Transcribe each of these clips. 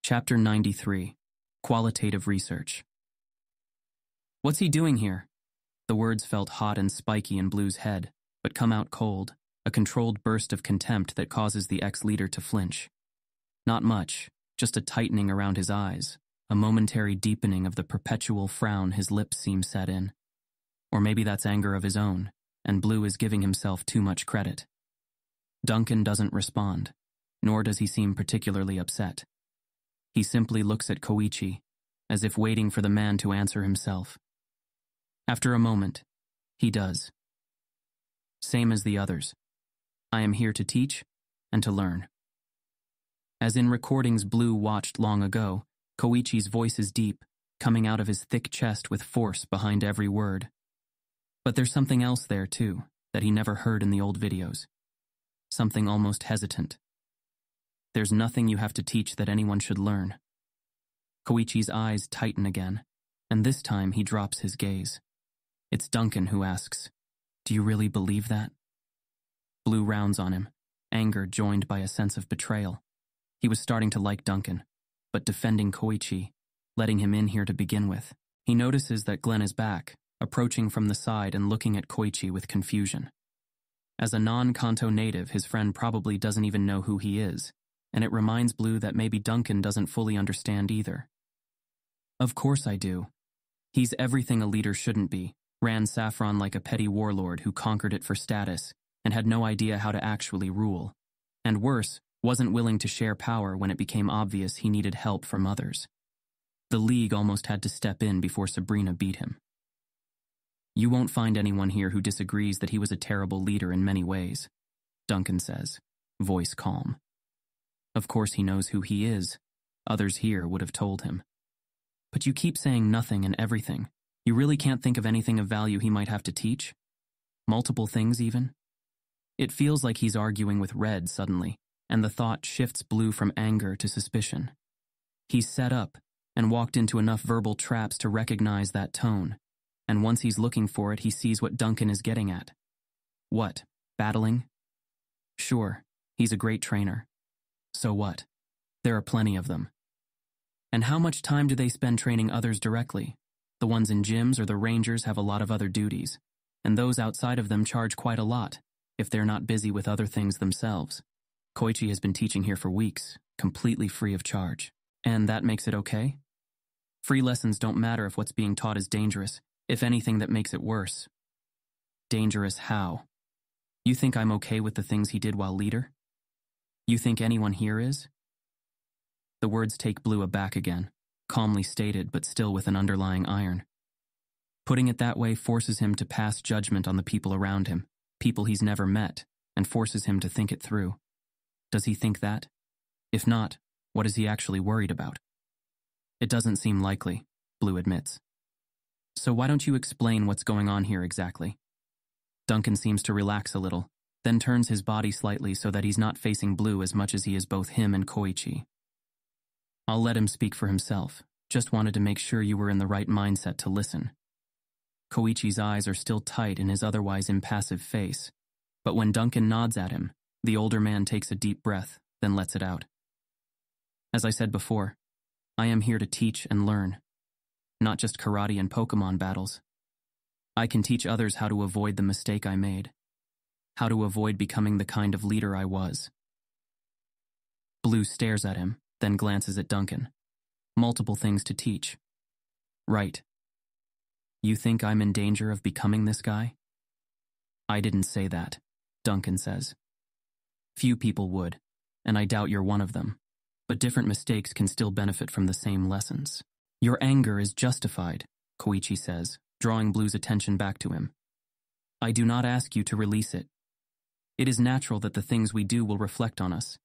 Chapter 93. Qualitative Research. What's he doing here? The words felt hot and spiky in Blue's head, but come out cold, a controlled burst of contempt that causes the ex-leader to flinch. Not much, just a tightening around his eyes, a momentary deepening of the perpetual frown his lips seem set in. Or maybe that's anger of his own, and Blue is giving himself too much credit. Duncan doesn't respond, nor does he seem particularly upset. He simply looks at Koichi, as if waiting for the man to answer himself. After a moment, he does. Same as the others. I am here to teach and to learn. As in recordings Blue watched long ago, Koichi's voice is deep, coming out of his thick chest with force behind every word. But there's something else there, too, that he never heard in the old videos. Something almost hesitant. There's nothing you have to teach that anyone should learn. Koichi's eyes tighten again, and this time he drops his gaze. It's Duncan who asks, "Do you really believe that?" Blue rounds on him, anger joined by a sense of betrayal. He was starting to like Duncan, but defending Koichi, letting him in here to begin with. He notices that Glenn is back, approaching from the side and looking at Koichi with confusion. As a non-Kanto native, his friend probably doesn't even know who he is, and it reminds Blue that maybe Duncan doesn't fully understand either. Of course I do. He's everything a leader shouldn't be, ran Saffron like a petty warlord who conquered it for status and had no idea how to actually rule. And worse, wasn't willing to share power when it became obvious he needed help from others. The League almost had to step in before Sabrina beat him. You won't find anyone here who disagrees that he was a terrible leader in many ways, Duncan says, voice calm. Of course he knows who he is. Others here would have told him. But you keep saying nothing and everything. You really can't think of anything of value he might have to teach? Multiple things even? It feels like he's arguing with Red suddenly, and the thought shifts Blue from anger to suspicion. He's set up and walked into enough verbal traps to recognize that tone, and once he's looking for it, he sees what Duncan is getting at. What? Battling? Sure, he's a great trainer. So what? There are plenty of them. And how much time do they spend training others directly? The ones in gyms or the rangers have a lot of other duties, and those outside of them charge quite a lot, if they're not busy with other things themselves. Koichi has been teaching here for weeks, completely free of charge. And that makes it okay? Free lessons don't matter if what's being taught is dangerous, if anything that makes it worse. Dangerous how? You think I'm okay with the things he did while leader? You think anyone here is? The words take Blue aback again, calmly stated but still with an underlying iron. Putting it that way forces him to pass judgment on the people around him, people he's never met, and forces him to think it through. Does he think that? If not, what is he actually worried about? It doesn't seem likely, Blue admits. So why don't you explain what's going on here exactly? Duncan seems to relax a little, then turns his body slightly so that he's not facing Blue as much as he is both him and Koichi. I'll let him speak for himself. Just wanted to make sure you were in the right mindset to listen. Koichi's eyes are still tight in his otherwise impassive face, but when Duncan nods at him, the older man takes a deep breath, then lets it out. As I said before, I am here to teach and learn, not just karate and Pokemon battles. I can teach others how to avoid the mistake I made, how to avoid becoming the kind of leader I was. Blue stares at him, then glances at Duncan. Multiple things to teach. Right. You think I'm in danger of becoming this guy? I didn't say that, Duncan says. Few people would, and I doubt you're one of them. But different mistakes can still benefit from the same lessons. Your anger is justified, Koichi says, drawing Blue's attention back to him. I do not ask you to release it. It is natural that the things we do will reflect on us,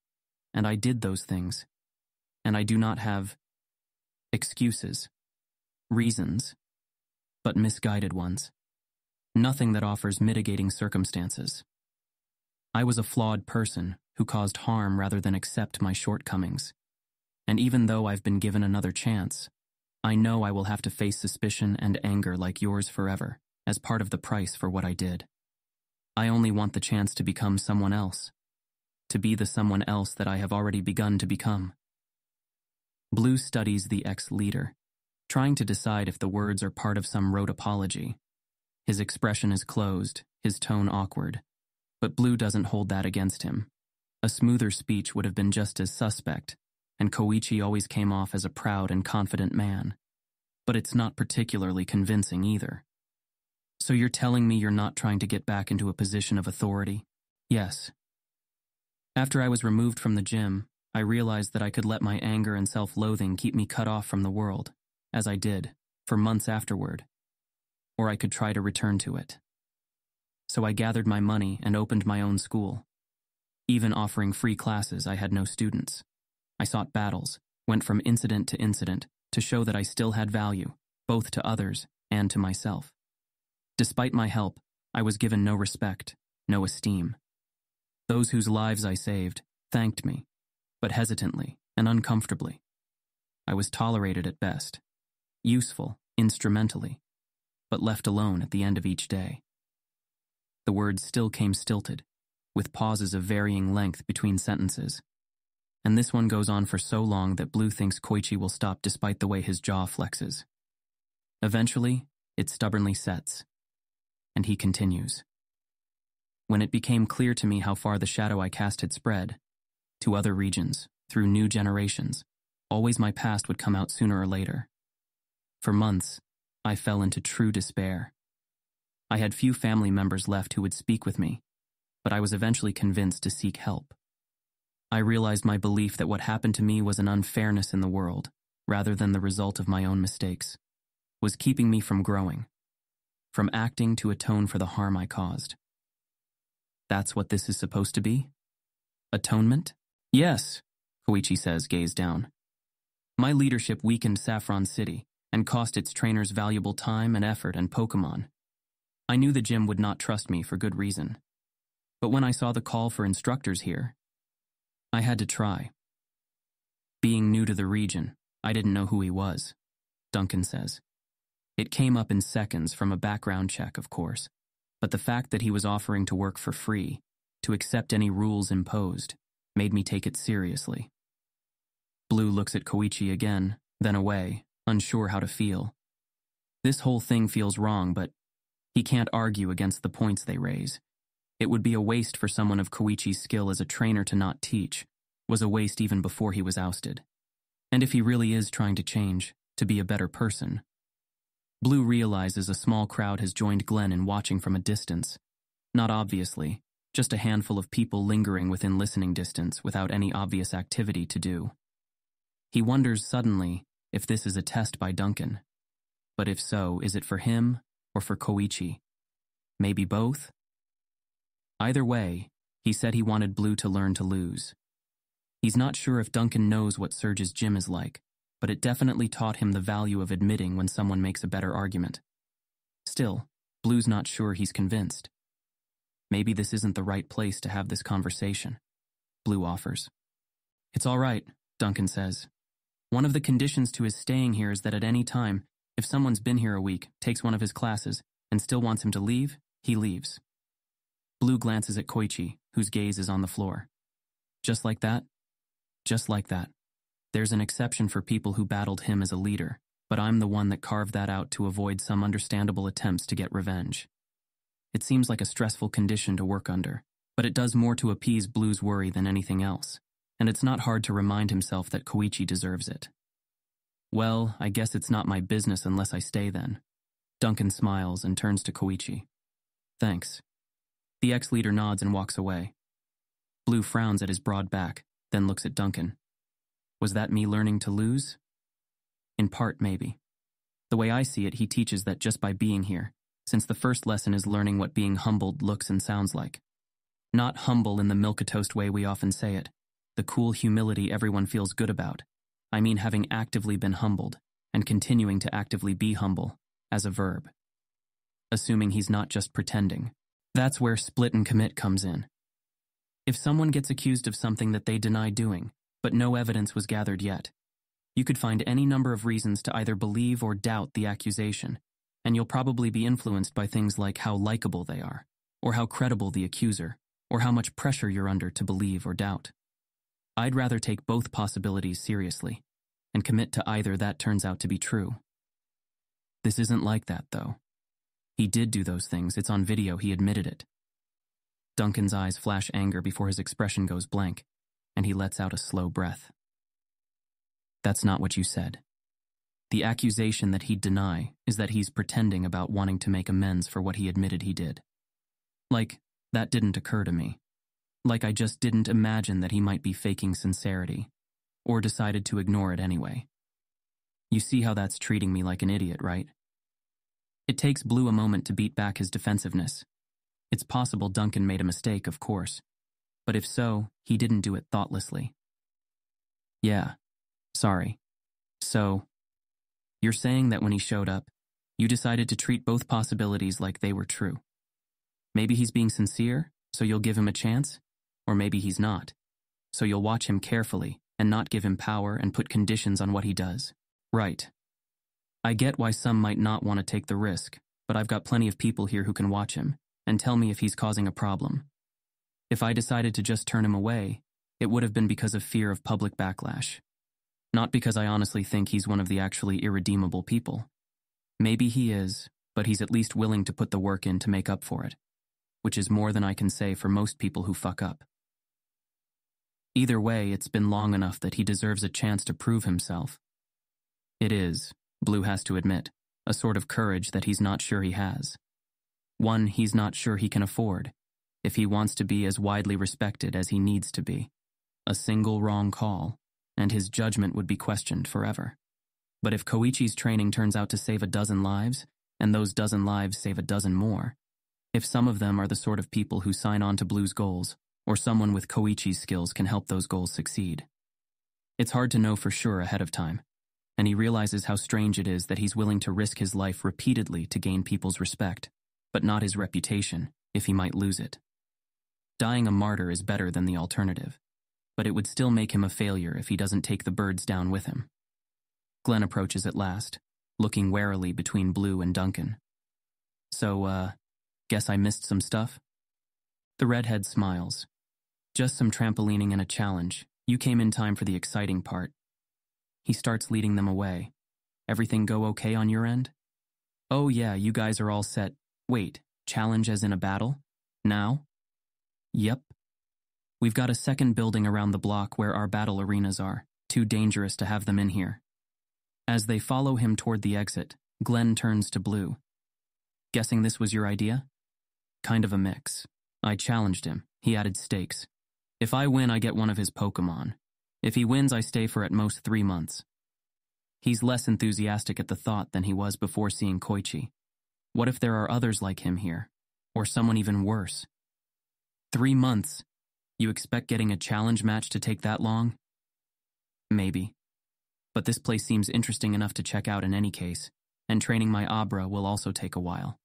and I did those things. And I do not have excuses, reasons, but misguided ones. Nothing that offers mitigating circumstances. I was a flawed person who caused harm rather than accept my shortcomings. And even though I've been given another chance, I know I will have to face suspicion and anger like yours forever, as part of the price for what I did. I only want the chance to become someone else, to be the someone else that I have already begun to become. Blue studies the ex-leader, trying to decide if the words are part of some rote apology. His expression is closed, his tone awkward. But Blue doesn't hold that against him. A smoother speech would have been just as suspect, and Koichi always came off as a proud and confident man. But it's not particularly convincing either. So you're telling me you're not trying to get back into a position of authority? Yes. After I was removed from the gym, I realized that I could let my anger and self-loathing keep me cut off from the world, as I did, for months afterward. Or I could try to return to it. So I gathered my money and opened my own school. Even offering free classes, I had no students. I sought battles, went from incident to show that I still had value, both to others and to myself. Despite my help, I was given no respect, no esteem. Those whose lives I saved thanked me, but hesitantly and uncomfortably. I was tolerated at best, useful instrumentally, but left alone at the end of each day. The words still came stilted, with pauses of varying length between sentences. And this one goes on for so long that Blue thinks Koichi will stop despite the way his jaw flexes. Eventually, it stubbornly sets, and he continues. When it became clear to me how far the shadow I cast had spread, to other regions, through new generations, always my past would come out sooner or later. For months, I fell into true despair. I had few family members left who would speak with me, but I was eventually convinced to seek help. I realized my belief that what happened to me was an unfairness in the world, rather than the result of my own mistakes, was keeping me from growing, from acting to atone for the harm I caused. That's what this is supposed to be? Atonement? Yes, Koichi says, gaze down. My leadership weakened Saffron City and cost its trainers valuable time and effort and Pokemon. I knew the gym would not trust me for good reason. But when I saw the call for instructors here, I had to try. Being new to the region, I didn't know who he was, Duncan says. It came up in seconds from a background check, of course, but the fact that he was offering to work for free, to accept any rules imposed, made me take it seriously. Blue looks at Koichi again, then away, unsure how to feel. This whole thing feels wrong, but he can't argue against the points they raise. It would be a waste for someone of Koichi's skill as a trainer to not teach, was a waste even before he was ousted. And if he really is trying to change, to be a better person. Blue realizes a small crowd has joined Glenn in watching from a distance. Not obviously, just a handful of people lingering within listening distance without any obvious activity to do. He wonders suddenly if this is a test by Duncan. But if so, is it for him or for Koichi? Maybe both? Either way, he said he wanted Blue to learn to lose. He's not sure if Duncan knows what Surge's gym is like, but it definitely taught him the value of admitting when someone makes a better argument. Still, Blue's not sure he's convinced. Maybe this isn't the right place to have this conversation, Blue offers. It's all right, Duncan says. One of the conditions to his staying here is that at any time, if someone's been here a week, takes one of his classes, and still wants him to leave, he leaves. Blue glances at Koichi, whose gaze is on the floor. Just like that? Just like that. There's an exception for people who battled him as a leader, but I'm the one that carved that out to avoid some understandable attempts to get revenge. It seems like a stressful condition to work under, but it does more to appease Blue's worry than anything else, and it's not hard to remind himself that Koichi deserves it. Well, I guess it's not my business unless I stay then. Duncan smiles and turns to Koichi. Thanks. The ex-leader nods and walks away. Blue frowns at his broad back, then looks at Duncan. Was that me learning to lose? In part, maybe. The way I see it, he teaches that just by being here, since the first lesson is learning what being humbled looks and sounds like. Not humble in the milquetoast way we often say it, the cool humility everyone feels good about. I mean having actively been humbled, and continuing to actively be humble, as a verb. Assuming he's not just pretending. That's where split and commit comes in. If someone gets accused of something that they deny doing, but no evidence was gathered yet, you could find any number of reasons to either believe or doubt the accusation, and you'll probably be influenced by things like how likable they are, or how credible the accuser, or how much pressure you're under to believe or doubt. I'd rather take both possibilities seriously. and commit to either that turns out to be true. This isn't like that, though. He did do those things. It's on video. He admitted it. Duncan's eyes flash anger before his expression goes blank, and he lets out a slow breath. That's not what you said. The accusation that he'd deny is that he's pretending about wanting to make amends for what he admitted he did. Like, that didn't occur to me. Like I just didn't imagine that he might be faking sincerity, or decided to ignore it anyway. You see how that's treating me like an idiot, right? It takes Blue a moment to beat back his defensiveness. It's possible Duncan made a mistake, of course, but if so, he didn't do it thoughtlessly. Yeah, sorry. So, you're saying that when he showed up, you decided to treat both possibilities like they were true. Maybe he's being sincere, so you'll give him a chance, or maybe he's not, so you'll watch him carefully and not give him power and put conditions on what he does. Right. I get why some might not want to take the risk, but I've got plenty of people here who can watch him and tell me if he's causing a problem. If I decided to just turn him away, it would have been because of fear of public backlash. Not because I honestly think he's one of the actually irredeemable people. Maybe he is, but he's at least willing to put the work in to make up for it, which is more than I can say for most people who fuck up. Either way, it's been long enough that he deserves a chance to prove himself. It is, Blue has to admit, a sort of courage that he's not sure he has. One he's not sure he can afford, if he wants to be as widely respected as he needs to be. A single wrong call, and his judgment would be questioned forever. But if Koichi's training turns out to save a dozen lives, and those dozen lives save a dozen more, if some of them are the sort of people who sign on to Blue's goals, or someone with Koichi's skills can help those goals succeed. It's hard to know for sure ahead of time, and he realizes how strange it is that he's willing to risk his life repeatedly to gain people's respect, but not his reputation, if he might lose it. Dying a martyr is better than the alternative, but it would still make him a failure if he doesn't take the birds down with him. Glenn approaches at last, looking warily between Blue and Duncan. So, guess I missed some stuff? The redhead smiles. Just some trampolining and a challenge. You came in time for the exciting part. He starts leading them away. Everything go okay on your end? Oh yeah, you guys are all set. Wait, challenge as in a battle? Now? Yep. We've got a second building around the block where our battle arenas are. Too dangerous to have them in here. As they follow him toward the exit, Glenn turns to Blue. Guessing this was your idea? Kind of a mix. I challenged him. He added stakes. If I win, I get one of his Pokemon. If he wins, I stay for at most 3 months. He's less enthusiastic at the thought than he was before seeing Koichi. What if there are others like him here? Or someone even worse? 3 months? You expect getting a challenge match to take that long? Maybe. But this place seems interesting enough to check out in any case, and training my Abra will also take a while.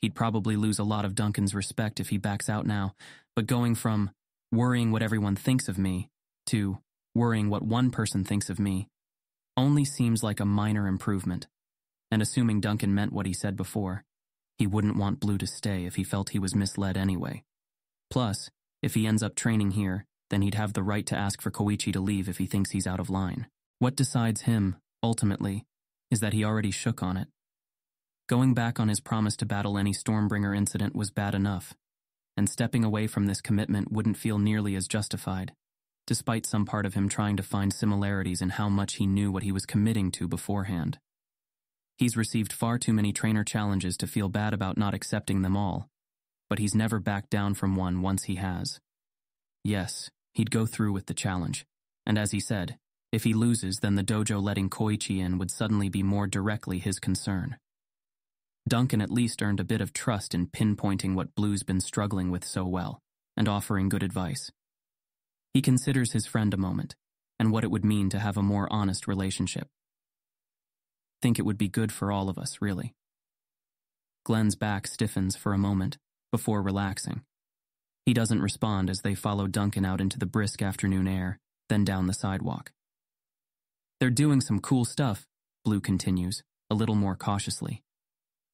He'd probably lose a lot of Duncan's respect if he backs out now, but going from worrying what everyone thinks of me to worrying what one person thinks of me only seems like a minor improvement. And assuming Duncan meant what he said before, he wouldn't want Blue to stay if he felt he was misled anyway. Plus, if he ends up training here, then he'd have the right to ask for Koichi to leave if he thinks he's out of line. What decides him, ultimately, is that he already shook on it. Going back on his promise to battle any Stormbringer incident was bad enough, and stepping away from this commitment wouldn't feel nearly as justified, despite some part of him trying to find similarities in how much he knew what he was committing to beforehand. He's received far too many trainer challenges to feel bad about not accepting them all, but he's never backed down from one once he has. Yes, he'd go through with the challenge, and as he said, if he loses, then the dojo letting Koichi in would suddenly be more directly his concern. Duncan at least earned a bit of trust in pinpointing what Blue's been struggling with so well, and offering good advice. He considers his friend a moment, and what it would mean to have a more honest relationship. Think it would be good for all of us, really. Glenn's back stiffens for a moment, before relaxing. He doesn't respond as they follow Duncan out into the brisk afternoon air, then down the sidewalk. They're doing some cool stuff, Blue continues, a little more cautiously.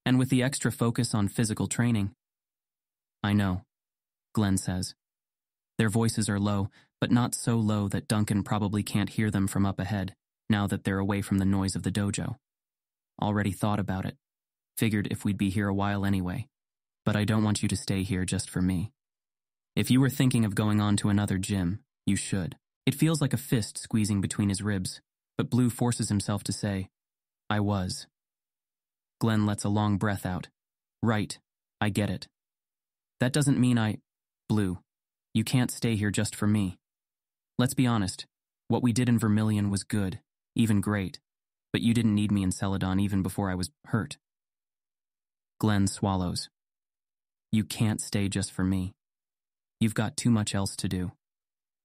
And with the extra focus on physical training. I know, Glenn says. Their voices are low, but not so low that Duncan probably can't hear them from up ahead, now that they're away from the noise of the dojo. Already thought about it. Figured if we'd be here a while anyway. But I don't want you to stay here just for me. If you were thinking of going on to another gym, you should. It feels like a fist squeezing between his ribs, but Blue forces himself to say, I was. Glenn lets a long breath out. Right, I get it. That doesn't mean Blue, you can't stay here just for me. Let's be honest, what we did in Vermilion was good, even great, but you didn't need me in Celadon even before I was hurt. Glenn swallows. You can't stay just for me. You've got too much else to do,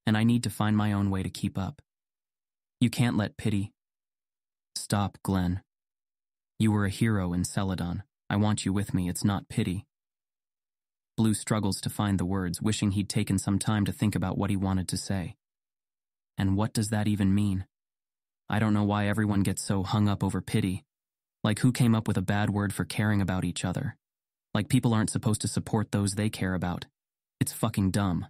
and I need to find my own way to keep up. You can't let pity. Stop, Glenn. You were a hero in Celadon. I want you with me, it's not pity. Blue struggles to find the words, wishing he'd taken some time to think about what he wanted to say. And what does that even mean? I don't know why everyone gets so hung up over pity. Like who came up with a bad word for caring about each other? Like people aren't supposed to support those they care about. It's fucking dumb.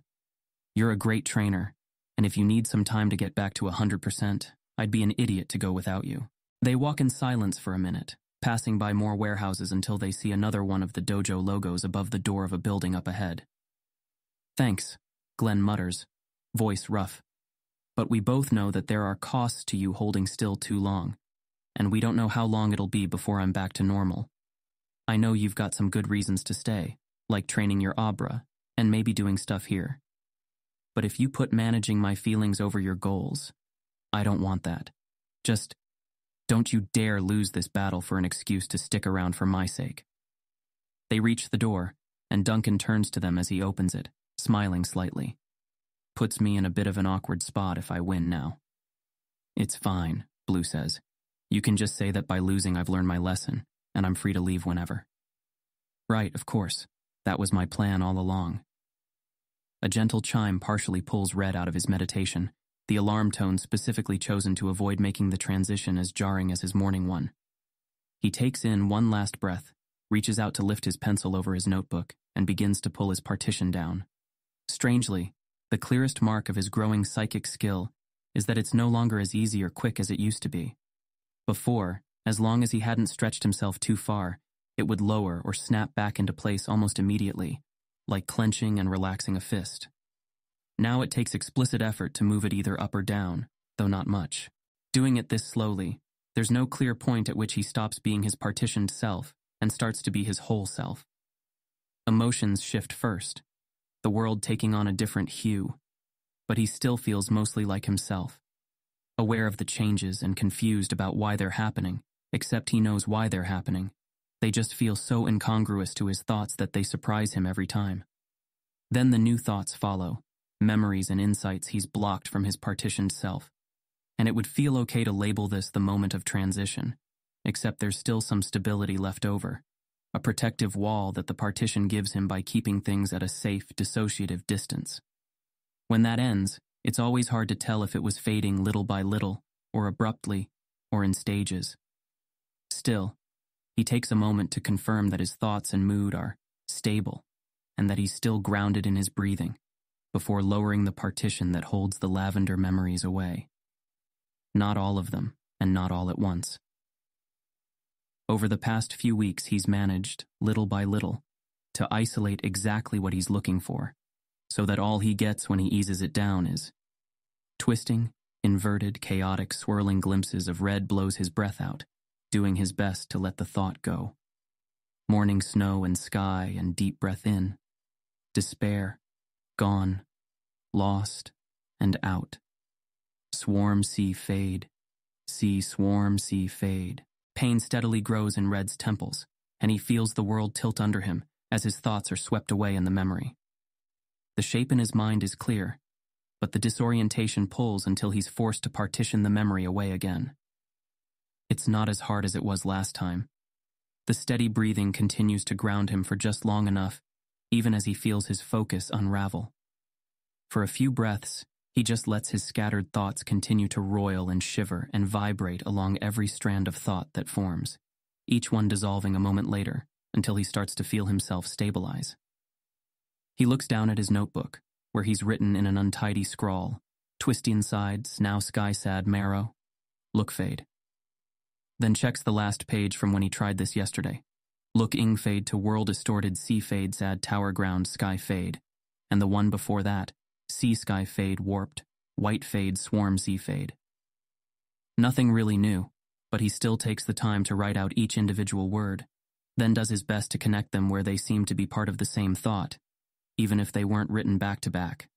You're a great trainer, and if you need some time to get back to 100%, I'd be an idiot to go without you. They walk in silence for a minute, passing by more warehouses until they see another one of the dojo logos above the door of a building up ahead. Thanks, Glenn mutters, voice rough. But we both know that there are costs to you holding still too long, and we don't know how long it'll be before I'm back to normal. I know you've got some good reasons to stay, like training your Abra, and maybe doing stuff here. But if you put managing my feelings over your goals, I don't want that. Just, don't you dare lose this battle for an excuse to stick around for my sake. They reach the door, and Duncan turns to them as he opens it, smiling slightly. Puts me in a bit of an awkward spot if I win now. It's fine, Blue says. You can just say that by losing I've learned my lesson, and I'm free to leave whenever. Right, of course. That was my plan all along. A gentle chime partially pulls Red out of his meditation, the alarm tone specifically chosen to avoid making the transition as jarring as his morning one. He takes in one last breath, reaches out to lift his pencil over his notebook, and begins to pull his partition down. Strangely, the clearest mark of his growing psychic skill is that it's no longer as easy or quick as it used to be. Before, as long as he hadn't stretched himself too far, it would lower or snap back into place almost immediately, like clenching and relaxing a fist. Now it takes explicit effort to move it either up or down, though not much. Doing it this slowly, there's no clear point at which he stops being his partitioned self and starts to be his whole self. Emotions shift first, the world taking on a different hue, but he still feels mostly like himself, aware of the changes and confused about why they're happening, except he knows why they're happening. They just feel so incongruous to his thoughts that they surprise him every time. Then the new thoughts follow, memories and insights he's blocked from his partitioned self. And it would feel okay to label this the moment of transition, except there's still some stability left over, a protective wall that the partition gives him by keeping things at a safe, dissociative distance. When that ends, it's always hard to tell if it was fading little by little, or abruptly, or in stages. Still, he takes a moment to confirm that his thoughts and mood are stable, and that he's still grounded in his breathing, before lowering the partition that holds the lavender memories away. Not all of them, and not all at once. Over the past few weeks, he's managed, little by little, to isolate exactly what he's looking for, so that all he gets when he eases it down is twisting, inverted, chaotic, swirling glimpses of Red blows his breath out, doing his best to let the thought go. Morning snow and sky and deep breath in. Despair, gone, lost, and out. Swarm, see, fade. See, swarm, see, fade. Pain steadily grows in Red's temples, and he feels the world tilt under him as his thoughts are swept away in the memory. The shape in his mind is clear, but the disorientation pulls until he's forced to partition the memory away again. It's not as hard as it was last time. The steady breathing continues to ground him for just long enough, even as he feels his focus unravel. For a few breaths, he just lets his scattered thoughts continue to roil and shiver and vibrate along every strand of thought that forms, each one dissolving a moment later until he starts to feel himself stabilize. He looks down at his notebook, where he's written in an untidy scrawl, twisting sides, now sky-sad marrow. Look fade. Then checks the last page from when he tried this yesterday. Look ing fade to world distorted sea fade sad tower ground sky fade. And the one before that, sea sky fade warped, white fade swarm sea fade. Nothing really new, but he still takes the time to write out each individual word, then does his best to connect them where they seem to be part of the same thought, even if they weren't written back to back.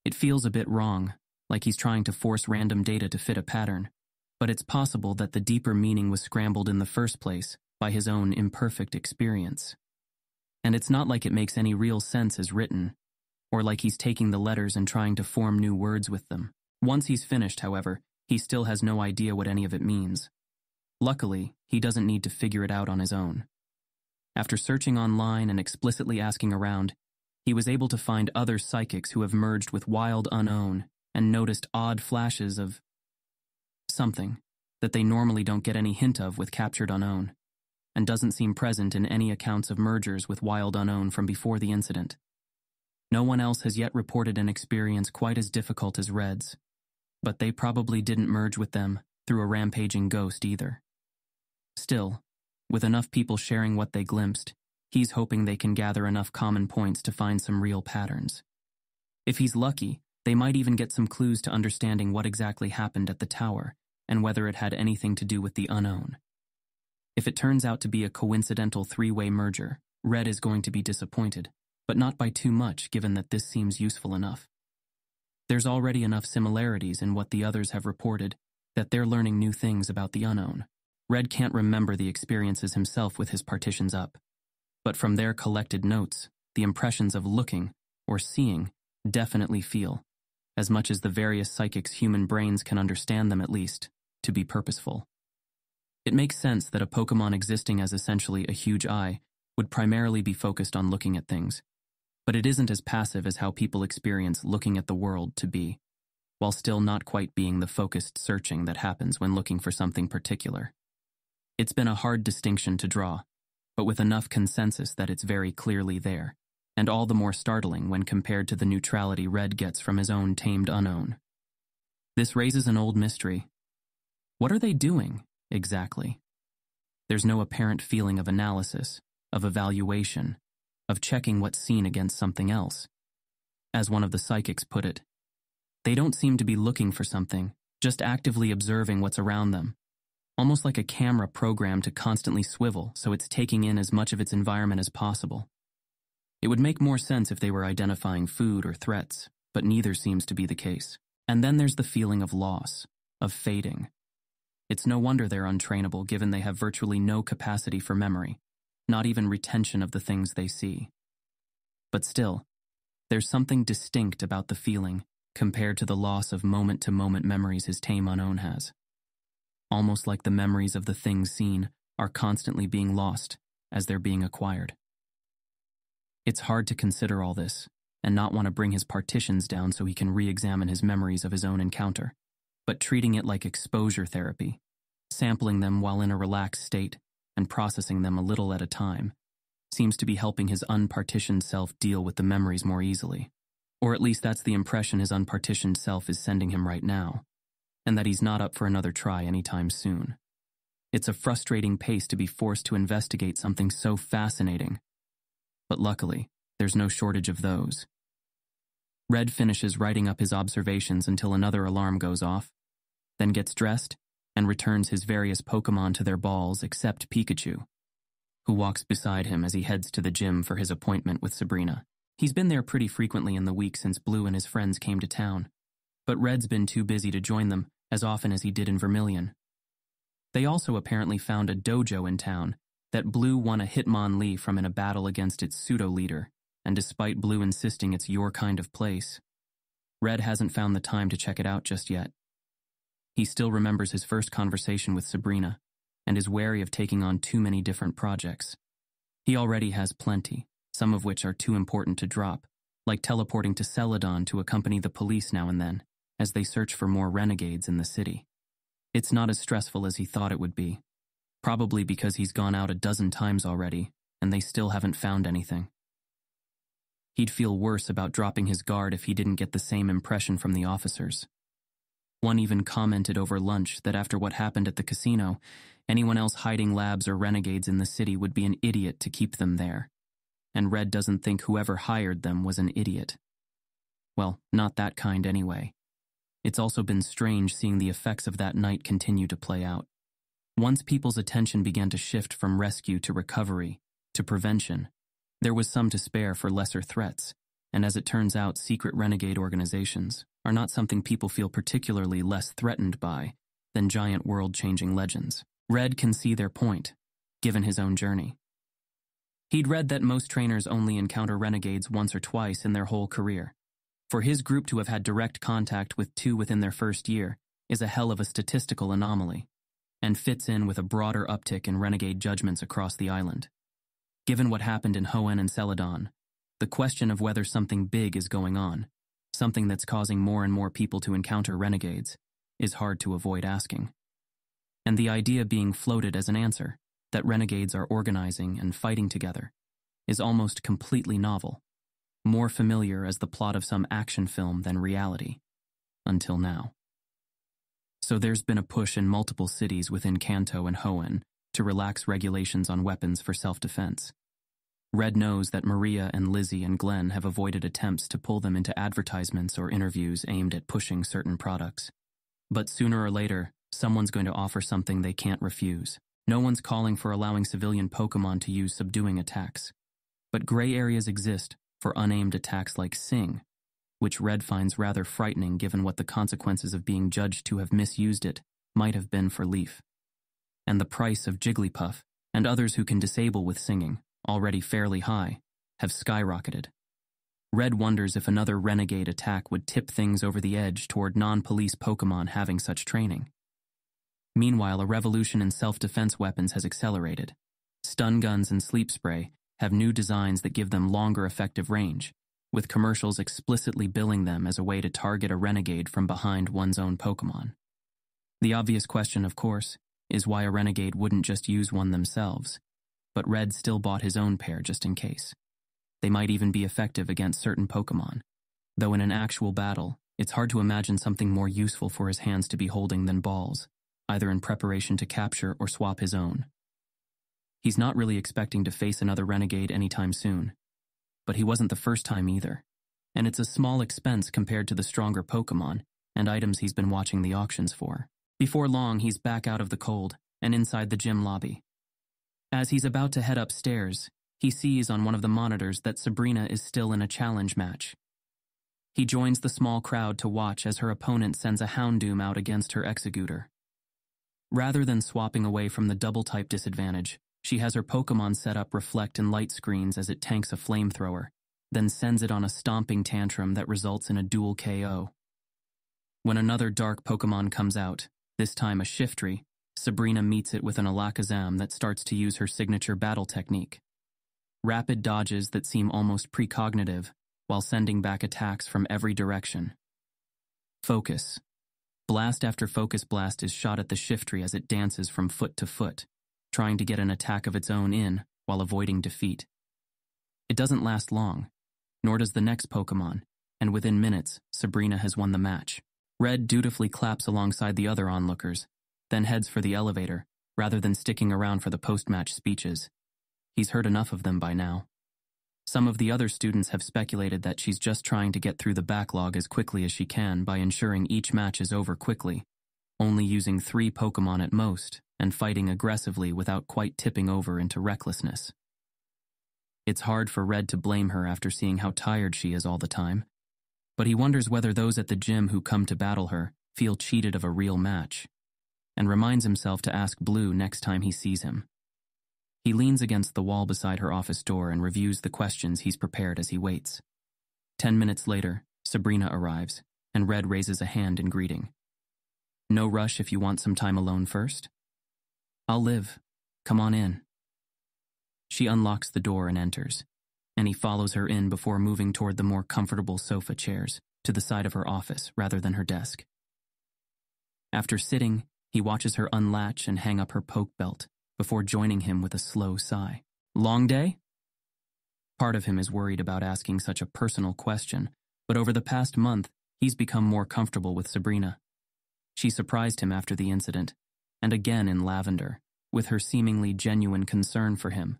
It feels a bit wrong, like he's trying to force random data to fit a pattern, but it's possible that the deeper meaning was scrambled in the first place by his own imperfect experience. And it's not like it makes any real sense as written, or like he's taking the letters and trying to form new words with them. Once he's finished, however, he still has no idea what any of it means. Luckily, he doesn't need to figure it out on his own. After searching online and explicitly asking around, he was able to find other psychics who have merged with Wild Unknown and noticed odd flashes of something that they normally don't get any hint of with Captured Unknown, and doesn't seem present in any accounts of mergers with Wild Unknown from before the incident. No one else has yet reported an experience quite as difficult as Red's, but they probably didn't merge with them through a rampaging ghost either. Still, with enough people sharing what they glimpsed, he's hoping they can gather enough common points to find some real patterns. If he's lucky, they might even get some clues to understanding what exactly happened at the tower and whether it had anything to do with the unknown. If it turns out to be a coincidental three-way merger, Red is going to be disappointed, but not by too much given that this seems useful enough. There's already enough similarities in what the others have reported that they're learning new things about the unknown. Red can't remember the experiences himself with his partitions up, but from their collected notes, the impressions of looking or seeing definitely feel, as much as the various psychics' human brains can understand them at least, to be purposeful. It makes sense that a Pokemon existing as essentially a huge eye would primarily be focused on looking at things, but it isn't as passive as how people experience looking at the world to be, while still not quite being the focused searching that happens when looking for something particular. It's been a hard distinction to draw, but with enough consensus that it's very clearly there, and all the more startling when compared to the neutrality Red gets from his own tamed unknown. This raises an old mystery. What are they doing, exactly? There's no apparent feeling of analysis, of evaluation, of checking what's seen against something else. As one of the psychics put it, they don't seem to be looking for something, just actively observing what's around them, almost like a camera programmed to constantly swivel so it's taking in as much of its environment as possible. It would make more sense if they were identifying food or threats, but neither seems to be the case. And then there's the feeling of loss, of fading. It's no wonder they're untrainable given they have virtually no capacity for memory, not even retention of the things they see. But still, there's something distinct about the feeling compared to the loss of moment-to-moment memories his tame unknown has. Almost like the memories of the things seen are constantly being lost as they're being acquired. It's hard to consider all this and not want to bring his partitions down so he can re-examine his memories of his own encounter, but treating it like exposure therapy, sampling them while in a relaxed state and processing them a little at a time, seems to be helping his unpartitioned self deal with the memories more easily. Or at least that's the impression his unpartitioned self is sending him right now, and that he's not up for another try anytime soon. It's a frustrating pace to be forced to investigate something so fascinating, but luckily, there's no shortage of those. Red finishes writing up his observations until another alarm goes off, then gets dressed and returns his various Pokemon to their balls except Pikachu, who walks beside him as he heads to the gym for his appointment with Sabrina. He's been there pretty frequently in the week since Blue and his friends came to town, but Red's been too busy to join them as often as he did in Vermilion. They also apparently found a dojo in town that Blue won a Hitmonlee from in a battle against its pseudo-leader, and despite Blue insisting it's your kind of place, Red hasn't found the time to check it out just yet. He still remembers his first conversation with Sabrina, and is wary of taking on too many different projects. He already has plenty, some of which are too important to drop, like teleporting to Celadon to accompany the police now and then, as they search for more renegades in the city. It's not as stressful as he thought it would be, probably because he's gone out a dozen times already, and they still haven't found anything. He'd feel worse about dropping his guard if he didn't get the same impression from the officers. One even commented over lunch that after what happened at the casino, anyone else hiding labs or renegades in the city would be an idiot to keep them there. And Red doesn't think whoever hired them was an idiot. Well, not that kind anyway. It's also been strange seeing the effects of that night continue to play out. Once people's attention began to shift from rescue to recovery to prevention, there was some to spare for lesser threats, and as it turns out, secret renegade organizations are not something people feel particularly less threatened by than giant world-changing legends. Red can see their point, given his own journey. He'd read that most trainers only encounter renegades once or twice in their whole career. For his group to have had direct contact with 2 within their first year is a hell of a statistical anomaly, and fits in with a broader uptick in renegade judgments across the island. Given what happened in Hoenn and Celadon, the question of whether something big is going on, something that's causing more and more people to encounter renegades, is hard to avoid asking. And the idea being floated as an answer, that renegades are organizing and fighting together, is almost completely novel, more familiar as the plot of some action film than reality, until now. So there's been a push in multiple cities within Kanto and Hoenn to relax regulations on weapons for self-defense. Red knows that Maria and Lizzie and Glenn have avoided attempts to pull them into advertisements or interviews aimed at pushing certain products. But sooner or later, someone's going to offer something they can't refuse. No one's calling for allowing civilian Pokemon to use subduing attacks. But gray areas exist for unaimed attacks like Sing, which Red finds rather frightening given what the consequences of being judged to have misused it might have been for Leaf. And the price of Jigglypuff, and others who can disable with singing, already fairly high, have skyrocketed. Red wonders if another renegade attack would tip things over the edge toward non-police Pokemon having such training. Meanwhile, a revolution in self-defense weapons has accelerated. Stun guns and sleep spray have new designs that give them longer effective range, with commercials explicitly billing them as a way to target a renegade from behind one's own Pokemon. The obvious question, of course, is why a renegade wouldn't just use one themselves, but Red still bought his own pair just in case. They might even be effective against certain Pokemon, though in an actual battle, it's hard to imagine something more useful for his hands to be holding than balls, either in preparation to capture or swap his own. He's not really expecting to face another renegade anytime soon, but he wasn't the first time either, and it's a small expense compared to the stronger Pokemon and items he's been watching the auctions for. Before long, he's back out of the cold and inside the gym lobby. As he's about to head upstairs, he sees on one of the monitors that Sabrina is still in a challenge match. He joins the small crowd to watch as her opponent sends a Houndoom out against her Executor. Rather than swapping away from the double-type disadvantage, she has her Pokemon set up reflect and light screens as it tanks a flamethrower, then sends it on a stomping tantrum that results in a dual KO. When another dark Pokemon comes out, this time a Shiftry, Sabrina meets it with an Alakazam that starts to use her signature battle technique. Rapid dodges that seem almost precognitive, while sending back attacks from every direction. Focus. Blast after focus blast is shot at the Shiftry as it dances from foot to foot, trying to get an attack of its own in while avoiding defeat. It doesn't last long, nor does the next Pokemon, and within minutes, Sabrina has won the match. Red dutifully claps alongside the other onlookers, then heads for the elevator, rather than sticking around for the post-match speeches. He's heard enough of them by now. Some of the other students have speculated that she's just trying to get through the backlog as quickly as she can by ensuring each match is over quickly, only using 3 Pokemon at most, and fighting aggressively without quite tipping over into recklessness. It's hard for Red to blame her after seeing how tired she is all the time, but he wonders whether those at the gym who come to battle her feel cheated of a real match, and reminds himself to ask Blue next time he sees him. He leans against the wall beside her office door and reviews the questions he's prepared as he waits. 10 minutes later, Sabrina arrives, and Red raises a hand in greeting. No rush if you want some time alone first? I'll live. Come on in. She unlocks the door and enters, and he follows her in before moving toward the more comfortable sofa chairs to the side of her office rather than her desk. After sitting, he watches her unlatch and hang up her poke belt before joining him with a slow sigh. Long day? Part of him is worried about asking such a personal question, but over the past month, he's become more comfortable with Sabrina. She surprised him after the incident, and again in lavender, with her seemingly genuine concern for him,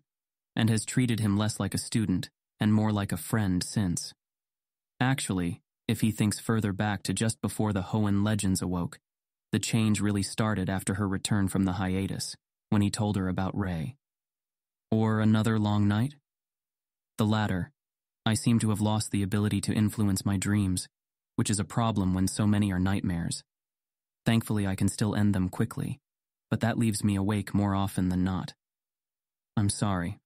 and has treated him less like a student and more like a friend since. Actually, if he thinks further back to just before the Hoenn legends awoke, the change really started after her return from the hiatus, when he told her about Ray. Or another long night? The latter. I seem to have lost the ability to influence my dreams, which is a problem when so many are nightmares. Thankfully, I can still end them quickly, but that leaves me awake more often than not. I'm sorry.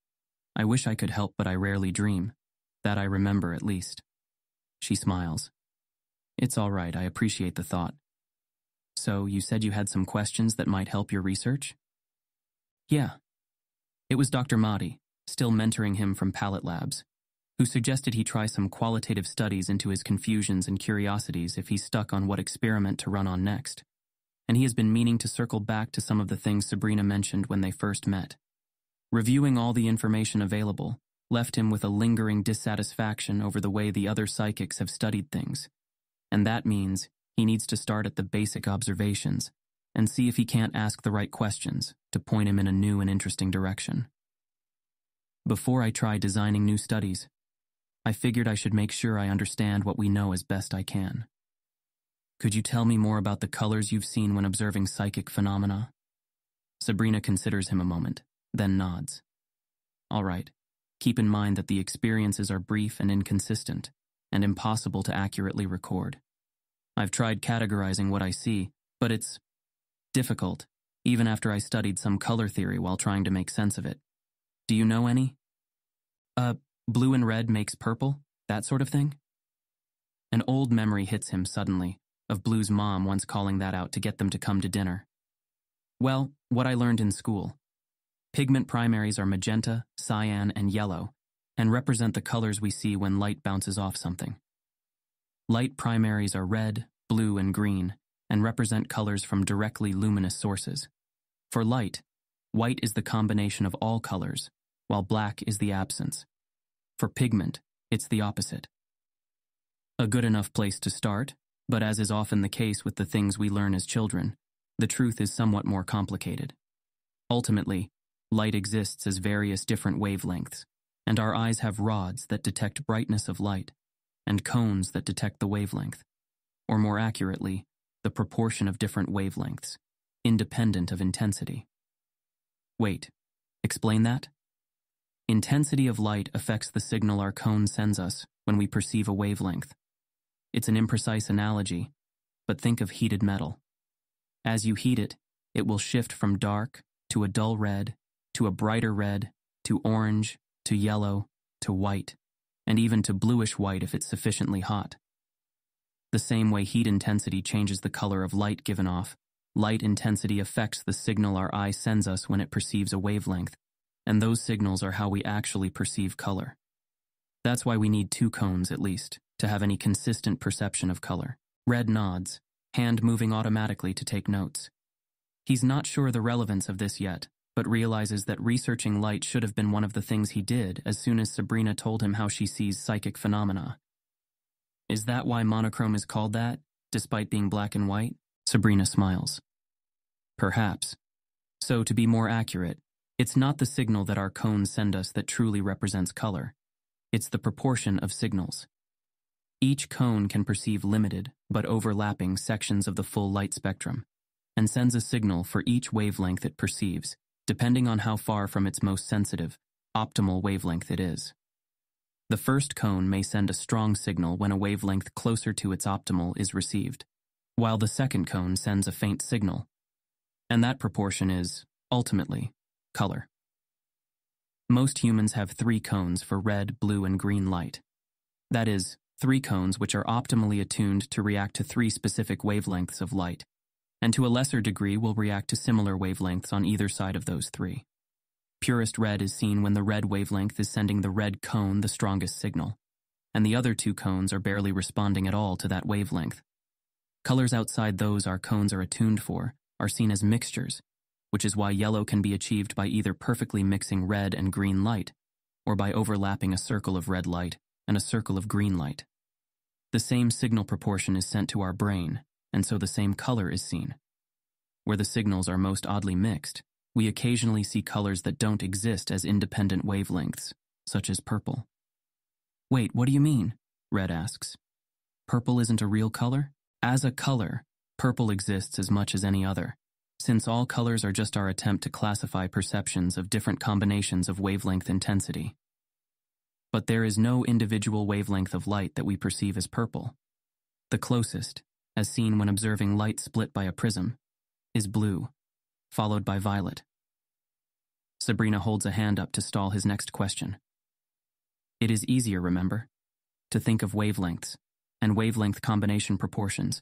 I wish I could help, but I rarely dream. That I remember, at least. She smiles. It's all right, I appreciate the thought. So, you said you had some questions that might help your research? Yeah. It was Dr. Mahdi, still mentoring him from Palette Labs, who suggested he try some qualitative studies into his confusions and curiosities if he's stuck on what experiment to run on next. And he has been meaning to circle back to some of the things Sabrina mentioned when they first met. Reviewing all the information available left him with a lingering dissatisfaction over the way the other psychics have studied things. And that means he needs to start at the basic observations and see if he can't ask the right questions to point him in a new and interesting direction. Before I try designing new studies, I figured I should make sure I understand what we know as best I can. Could you tell me more about the colors you've seen when observing psychic phenomena? Sabrina considers him a moment, then nods. All right. Keep in mind that the experiences are brief and inconsistent, and impossible to accurately record. I've tried categorizing what I see, but it's difficult, even after I studied some color theory while trying to make sense of it. Do you know any? Blue and red makes purple, that sort of thing? An old memory hits him suddenly, of Blue's mom once calling that out to get them to come to dinner. Well, what I learned in school. Pigment primaries are magenta, cyan, and yellow, and represent the colors we see when light bounces off something. Light primaries are red, blue, and green, and represent colors from directly luminous sources. For light, white is the combination of all colors, while black is the absence. For pigment, it's the opposite. A good enough place to start, but as is often the case with the things we learn as children, the truth is somewhat more complicated. Ultimately, light exists as various different wavelengths, and our eyes have rods that detect brightness of light, and cones that detect the wavelength, or more accurately, the proportion of different wavelengths, independent of intensity. Wait, explain that? Intensity of light affects the signal our cone sends us when we perceive a wavelength. It's an imprecise analogy, but think of heated metal. As you heat it, it will shift from dark to a dull red, to a brighter red, to orange, to yellow, to white, and even to bluish white if it's sufficiently hot. The same way heat intensity changes the color of light given off, light intensity affects the signal our eye sends us when it perceives a wavelength, and those signals are how we actually perceive color. That's why we need two cones at least, to have any consistent perception of color. Red nods, hand moving automatically to take notes. He's not sure the relevance of this yet, but realizes that researching light should have been one of the things he did as soon as Sabrina told him how she sees psychic phenomena. Is that why monochrome is called that, despite being black and white? Sabrina smiles. Perhaps. So, to be more accurate, it's not the signal that our cones send us that truly represents color. It's the proportion of signals. Each cone can perceive limited, but overlapping sections of the full light spectrum, and sends a signal for each wavelength it perceives, depending on how far from its most sensitive, optimal wavelength it is. The first cone may send a strong signal when a wavelength closer to its optimal is received, while the second cone sends a faint signal. And that proportion is, ultimately, color. Most humans have 3 cones for red, blue, and green light. That is, 3 cones which are optimally attuned to react to 3 specific wavelengths of light, and to a lesser degree will react to similar wavelengths on either side of those 3. Purest red is seen when the red wavelength is sending the red cone the strongest signal, and the other 2 cones are barely responding at all to that wavelength. Colors outside those our cones are attuned for are seen as mixtures, which is why yellow can be achieved by either perfectly mixing red and green light, or by overlapping a circle of red light and a circle of green light. The same signal proportion is sent to our brain, and so the same color is seen. Where the signals are most oddly mixed, we occasionally see colors that don't exist as independent wavelengths, such as purple. Wait, what do you mean? Red asks. Purple isn't a real color? As a color, purple exists as much as any other, since all colors are just our attempt to classify perceptions of different combinations of wavelength intensity. But there is no individual wavelength of light that we perceive as purple. The closest, as seen when observing light split by a prism, is blue, followed by violet. Sabrina holds a hand up to stall his next question. It is easier, remember, to think of wavelengths and wavelength combination proportions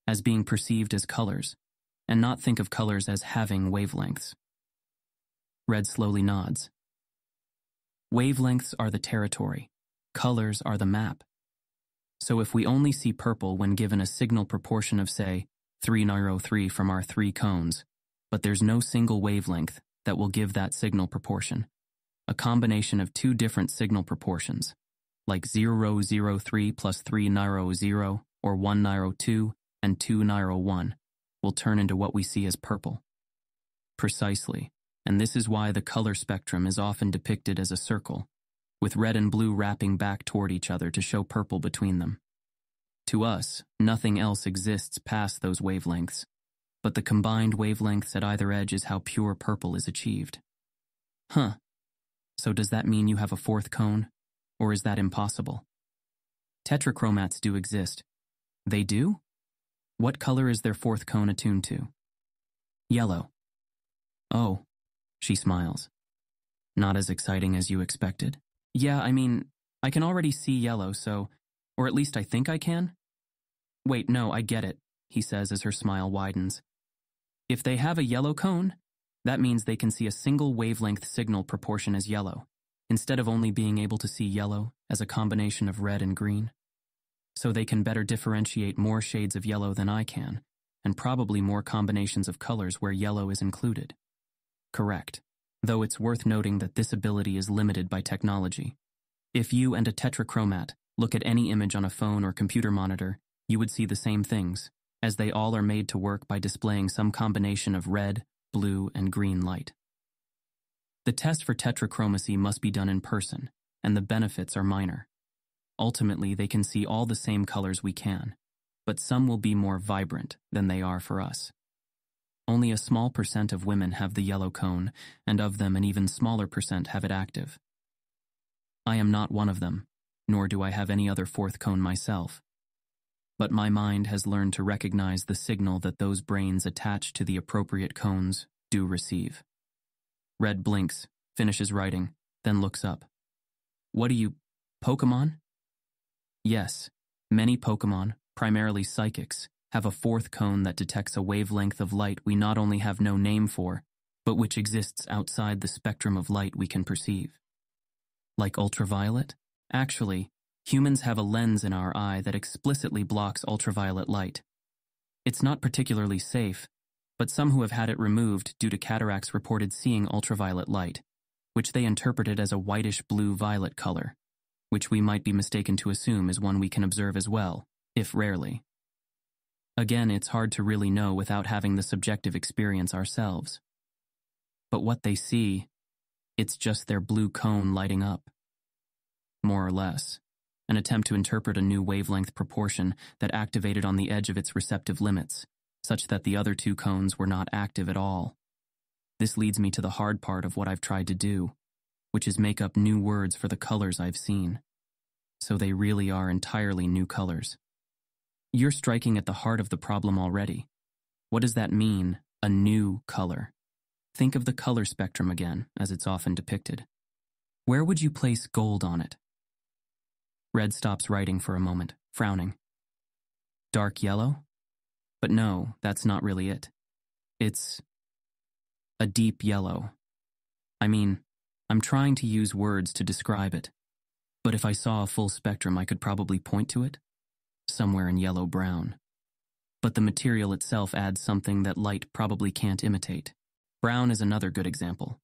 as being perceived as colors, and not think of colors as having wavelengths. Red slowly nods. Wavelengths are the territory, colors are the map. So if we only see purple when given a signal proportion of, say, 393 from our 3 cones, but there's no single wavelength that will give that signal proportion, a combination of 2 different signal proportions, like 003 plus 390 or 192 and 291, will turn into what we see as purple. Precisely, and this is why the color spectrum is often depicted as a circle, with red and blue wrapping back toward each other to show purple between them. To us, nothing else exists past those wavelengths, but the combined wavelengths at either edge is how pure purple is achieved. Huh. So does that mean you have a 4th cone, or is that impossible? Tetrachromats do exist. They do? What color is their 4th cone attuned to? Yellow. Oh, she smiles. Not as exciting as you expected? Yeah, I mean, I can already see yellow, so, or at least I think I can. Wait, no, I get it, he says as her smile widens. If they have a yellow cone, that means they can see a single wavelength signal proportion as yellow, instead of only being able to see yellow as a combination of red and green. So they can better differentiate more shades of yellow than I can, and probably more combinations of colors where yellow is included. Correct, though it's worth noting that this ability is limited by technology. If you and a tetrachromat look at any image on a phone or computer monitor, you would see the same things, as they all are made to work by displaying some combination of red, blue, and green light. The test for tetrachromacy must be done in person, and the benefits are minor. Ultimately, they can see all the same colors we can, but some will be more vibrant than they are for us. Only a small % of women have the yellow cone, and of them an even smaller % have it active. I am not one of them, nor do I have any other 4th cone myself. But my mind has learned to recognize the signal that those brains attached to the appropriate cones do receive. Red blinks, finishes writing, then looks up. What are you, Pokemon? Yes, many Pokemon, primarily psychics, have a 4th cone that detects a wavelength of light we not only have no name for, but which exists outside the spectrum of light we can perceive. Like ultraviolet? Actually, humans have a lens in our eye that explicitly blocks ultraviolet light. It's not particularly safe, but some who have had it removed due to cataracts reported seeing ultraviolet light, which they interpreted as a whitish blue-violet color, which we might be mistaken to assume is one we can observe as well, if rarely. Again, it's hard to really know without having the subjective experience ourselves. But what they see, it's just their blue cone lighting up. More or less, an attempt to interpret a new wavelength proportion that activated on the edge of its receptive limits, such that the other 2 cones were not active at all. This leads me to the hard part of what I've tried to do, which is make up new words for the colors I've seen. So they really are entirely new colors. You're striking at the heart of the problem already. What does that mean, a new color? Think of the color spectrum again, as it's often depicted. Where would you place gold on it? Red stops writing for a moment, frowning. Dark yellow? But no, that's not really it. It's a deep yellow. I mean, I'm trying to use words to describe it, but if I saw a full spectrum, I could probably point to it. Somewhere in yellow-brown. But the material itself adds something that light probably can't imitate. Brown is another good example.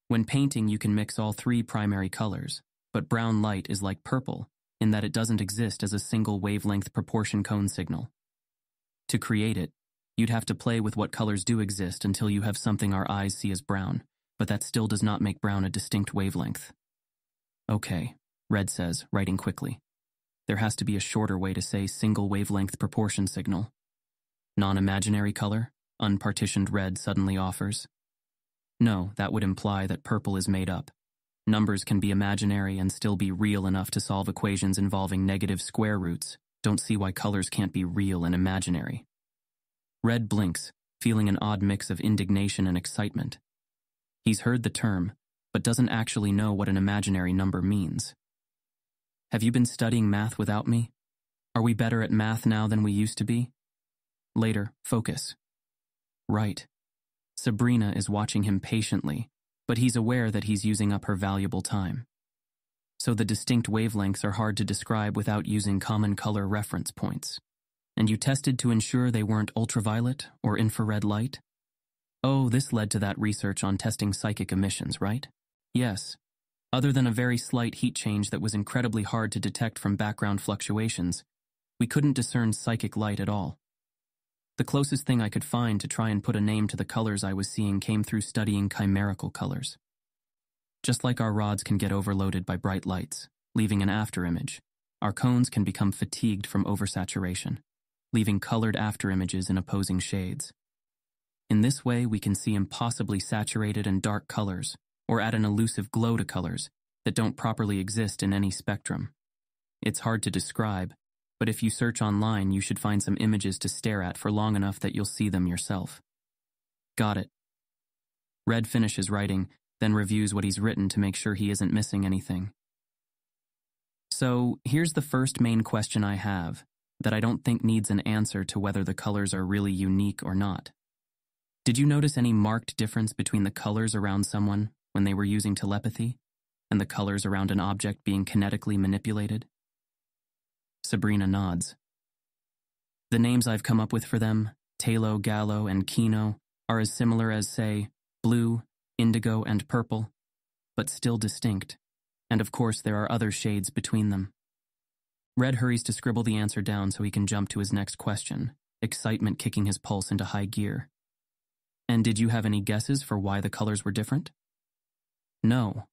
When painting, you can mix all 3 primary colors, but brown light is like purple in that it doesn't exist as a single wavelength proportion cone signal. To create it, you'd have to play with what colors do exist until you have something our eyes see as brown, but that still does not make brown a distinct wavelength. Okay, Red says, writing quickly. There has to be a shorter way to say single wavelength proportion signal. Non-imaginary color, unpartitioned Red suddenly offers. No, that would imply that purple is made up. Numbers can be imaginary and still be real enough to solve equations involving negative square roots. Don't see why colors can't be real and imaginary. Red blinks, feeling an odd mix of indignation and excitement. He's heard the term, but doesn't actually know what an imaginary number means. Have you been studying math without me? Are we better at math now than we used to be? Later, focus. Right. Sabrina is watching him patiently, but he's aware that he's using up her valuable time. So the distinct wavelengths are hard to describe without using common color reference points. And you tested to ensure they weren't ultraviolet or infrared light? Oh, this led to that research on testing psychic emissions, right? Yes. Other than a very slight heat change that was incredibly hard to detect from background fluctuations, we couldn't discern psychic light at all. The closest thing I could find to try and put a name to the colors I was seeing came through studying chimerical colors. Just like our rods can get overloaded by bright lights, leaving an afterimage, our cones can become fatigued from oversaturation, leaving colored afterimages in opposing shades. In this way, we can see impossibly saturated and dark colors, or add an elusive glow to colors that don't properly exist in any spectrum. It's hard to describe, but if you search online, you should find some images to stare at for long enough that you'll see them yourself. Got it. Red finishes writing, then reviews what he's written to make sure he isn't missing anything. So, here's the first main question I have, that I don't think needs an answer to whether the colors are really unique or not. Did you notice any marked difference between the colors around someone when they were using telepathy and the colors around an object being kinetically manipulated? Sabrina nods. The names I've come up with for them, Talo, Gallo, and Kino, are as similar as, say, blue, indigo, and purple, but still distinct, and of course there are other shades between them. Red hurries to scribble the answer down so he can jump to his next question, excitement kicking his pulse into high gear. And did you have any guesses for why the colors were different? No,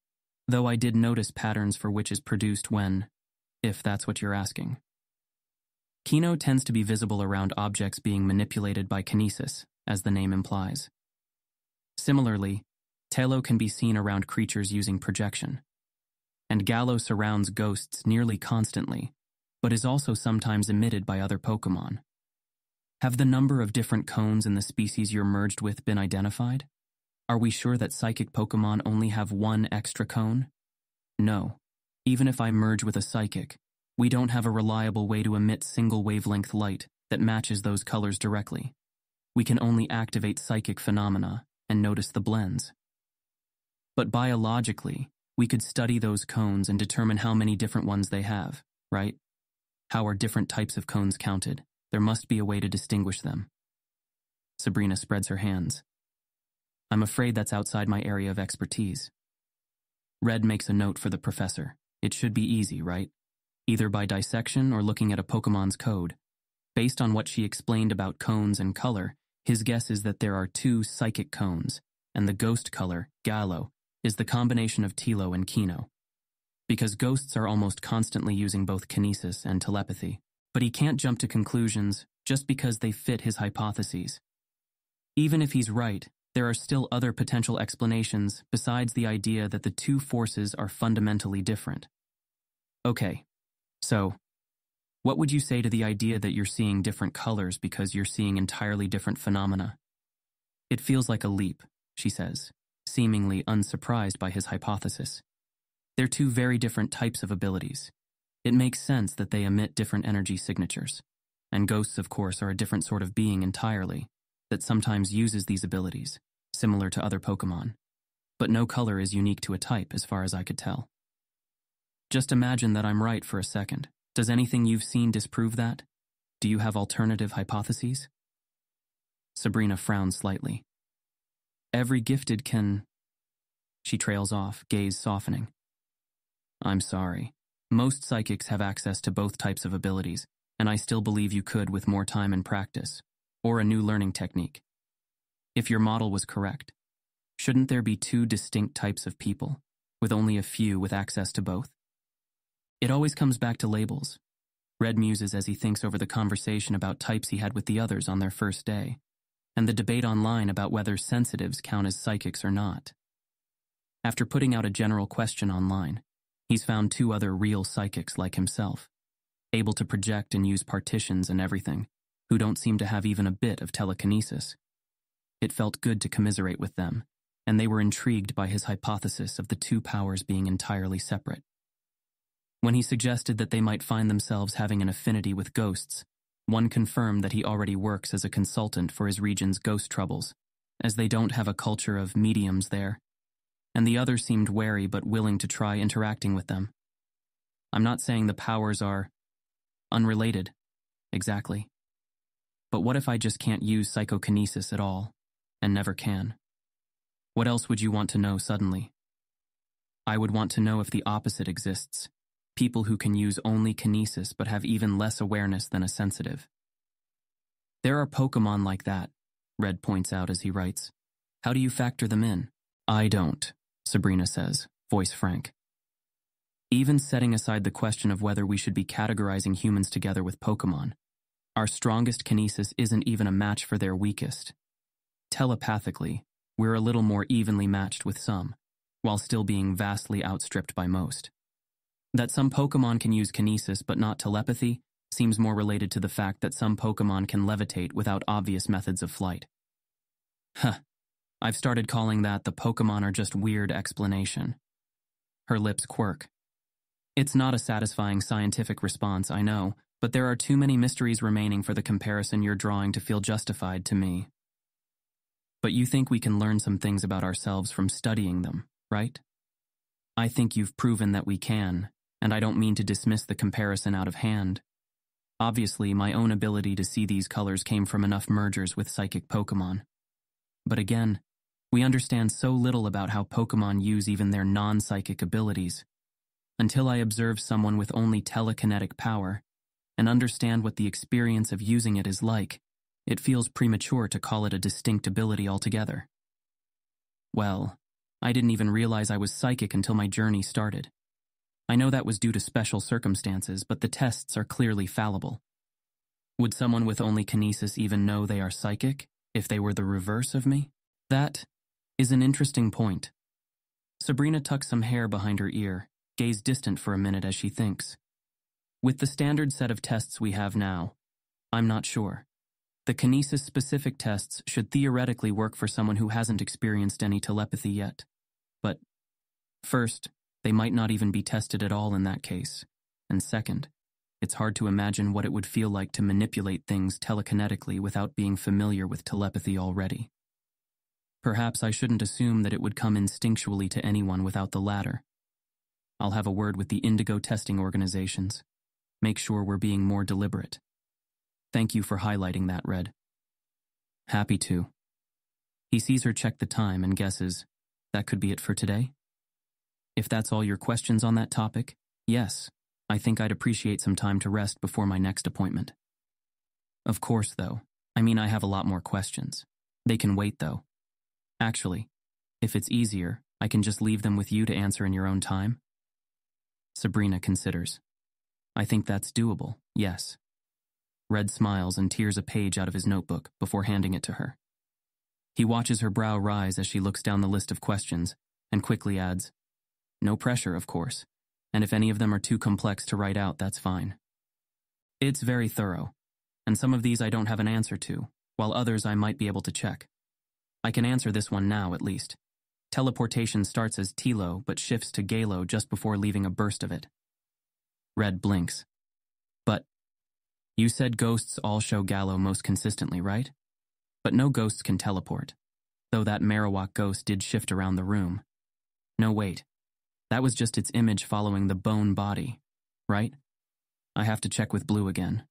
though I did notice patterns for which is produced when, if that's what you're asking. Kino tends to be visible around objects being manipulated by kinesis, as the name implies. Similarly, Talo can be seen around creatures using projection. And Gallo surrounds ghosts nearly constantly, but is also sometimes emitted by other Pokemon. Have the number of different cones in the species you're merged with been identified? Are we sure that psychic Pokemon only have one extra cone? No. Even if I merge with a psychic, we don't have a reliable way to emit single wavelength light that matches those colors directly. We can only activate psychic phenomena and notice the blends. But biologically, we could study those cones and determine how many different ones they have, right? How are different types of cones counted? There must be a way to distinguish them. Sabrina spreads her hands. I'm afraid that's outside my area of expertise. Red makes a note for the professor. It should be easy, right? Either by dissection or looking at a Pokemon's code. Based on what she explained about cones and color, his guess is that there are 2 psychic cones, and the ghost color, Gallo, is the combination of Tilo and Kino. Because ghosts are almost constantly using both kinesis and telepathy. But he can't jump to conclusions just because they fit his hypotheses. Even if he's right, there are still other potential explanations besides the idea that the 2 forces are fundamentally different. Okay, so, what would you say to the idea that you're seeing different colors because you're seeing entirely different phenomena? It feels like a leap, she says, seemingly unsurprised by his hypothesis. They're 2 very different types of abilities. It makes sense that they emit different energy signatures. And ghosts, of course, are a different sort of being entirely, that sometimes uses these abilities, similar to other Pokemon. But no color is unique to a type, as far as I could tell. Just imagine that I'm right for a second. Does anything you've seen disprove that? Do you have alternative hypotheses? Sabrina frowns slightly. Every gifted can... She trails off, gaze softening. I'm sorry. Most psychics have access to both types of abilities, and I still believe you could with more time and practice, or a new learning technique. If your model was correct, shouldn't there be two distinct types of people, with only a few with access to both? It always comes back to labels. Red muses as he thinks over the conversation about types he had with the others on their first day, and the debate online about whether sensitives count as psychics or not. After putting out a general question online, he's found two other real psychics like himself, able to project and use partitions and everything, who don't seem to have even a bit of telekinesis. It felt good to commiserate with them, and they were intrigued by his hypothesis of the two powers being entirely separate. When he suggested that they might find themselves having an affinity with ghosts, one confirmed that he already works as a consultant for his region's ghost troubles, as they don't have a culture of mediums there, and the other seemed wary but willing to try interacting with them. I'm not saying the powers are unrelated, exactly. But what if I just can't use psychokinesis at all, and never can? What else would you want to know suddenly? I would want to know if the opposite exists. People who can use only kinesis but have even less awareness than a sensitive. There are Pokemon like that, Red points out as he writes. How do you factor them in? I don't, Sabrina says, voice frank. Even setting aside the question of whether we should be categorizing humans together with Pokemon, our strongest kinesis isn't even a match for their weakest. Telepathically, we're a little more evenly matched with some, while still being vastly outstripped by most. That some Pokemon can use kinesis but not telepathy seems more related to the fact that some Pokemon can levitate without obvious methods of flight. I've started calling that the Pokemon are just weird explanation. Her lips quirk. It's not a satisfying scientific response, I know, but there are too many mysteries remaining for the comparison you're drawing to feel justified to me. But you think we can learn some things about ourselves from studying them, right? I think you've proven that we can, and I don't mean to dismiss the comparison out of hand. Obviously, my own ability to see these colors came from enough mergers with psychic Pokemon. But again, we understand so little about how Pokemon use even their non-psychic abilities. Until I observe someone with only telekinetic power, and understand what the experience of using it is like, it feels premature to call it a distinct ability altogether. Well, I didn't even realize I was psychic until my journey started. I know that was due to special circumstances, but the tests are clearly fallible. Would someone with only kinesis even know they are psychic if they were the reverse of me? That is an interesting point. Sabrina tucks some hair behind her ear, gaze distant for a minute as she thinks. With the standard set of tests we have now, I'm not sure. The kinesis-specific tests should theoretically work for someone who hasn't experienced any telepathy yet. But first, they might not even be tested at all in that case. And second, it's hard to imagine what it would feel like to manipulate things telekinetically without being familiar with telepathy already. Perhaps I shouldn't assume that it would come instinctually to anyone without the latter. I'll have a word with the Indigo testing organizations. Make sure we're being more deliberate. Thank you for highlighting that, Red. Happy to. He sees her check the time and guesses, that could be it for today? If that's all your questions on that topic, yes, I think I'd appreciate some time to rest before my next appointment. Of course, though. I mean, I have a lot more questions. They can wait, though. Actually, if it's easier, I can just leave them with you to answer in your own time. Sabrina considers. I think that's doable, yes. Red smiles and tears a page out of his notebook before handing it to her. He watches her brow rise as she looks down the list of questions and quickly adds, no pressure, of course, and if any of them are too complex to write out, that's fine. It's very thorough, and some of these I don't have an answer to, while others I might be able to check. I can answer this one now, at least. Teleportation starts as Tilo, but shifts to Galo just before leaving a burst of it. Red blinks. But you said ghosts all show Galo most consistently, right? But no ghosts can teleport, though that Marowak ghost did shift around the room. No, wait. That was just its image following the bone body, right? I have to check with Blue again.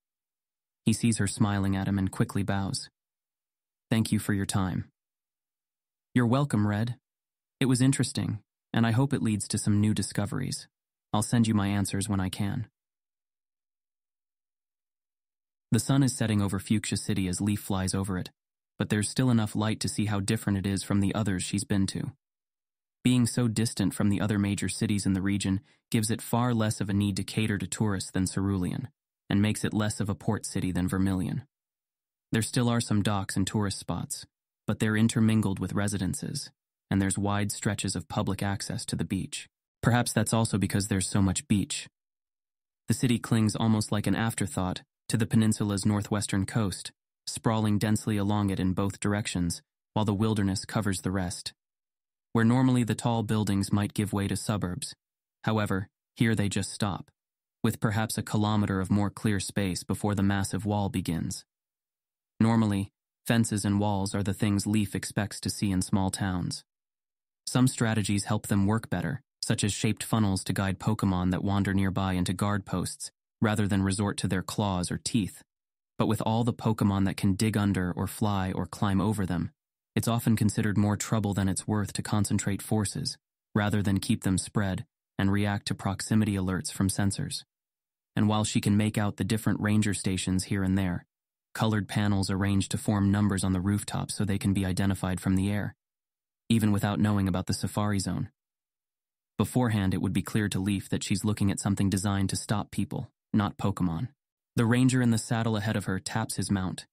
He sees her smiling at him and quickly bows. Thank you for your time. You're welcome, Red. It was interesting, and I hope it leads to some new discoveries. I'll send you my answers when I can. The sun is setting over Fuchsia City as Leaf flies over it, but there's still enough light to see how different it is from the others she's been to. Being so distant from the other major cities in the region gives it far less of a need to cater to tourists than Cerulean, and makes it less of a port city than Vermilion. There still are some docks and tourist spots, but they're intermingled with residences, and there's wide stretches of public access to the beach. Perhaps that's also because there's so much beach. The city clings almost like an afterthought to the peninsula's northwestern coast, sprawling densely along it in both directions, while the wilderness covers the rest. Where normally the tall buildings might give way to suburbs, however, here they just stop, with perhaps a kilometer of more clear space before the massive wall begins. Normally, fences and walls are the things Leaf expects to see in small towns. Some strategies help them work better, such as shaped funnels to guide Pokémon that wander nearby into guard posts, rather than resort to their claws or teeth. But with all the Pokémon that can dig under or fly or climb over them, it's often considered more trouble than it's worth to concentrate forces, rather than keep them spread and react to proximity alerts from sensors. And while she can make out the different ranger stations here and there, colored panels arranged to form numbers on the rooftops so they can be identified from the air, even without knowing about the Safari Zone. Beforehand, it would be clear to Leaf that she's looking at something designed to stop people, not Pokémon. The ranger in the saddle ahead of her taps his mount,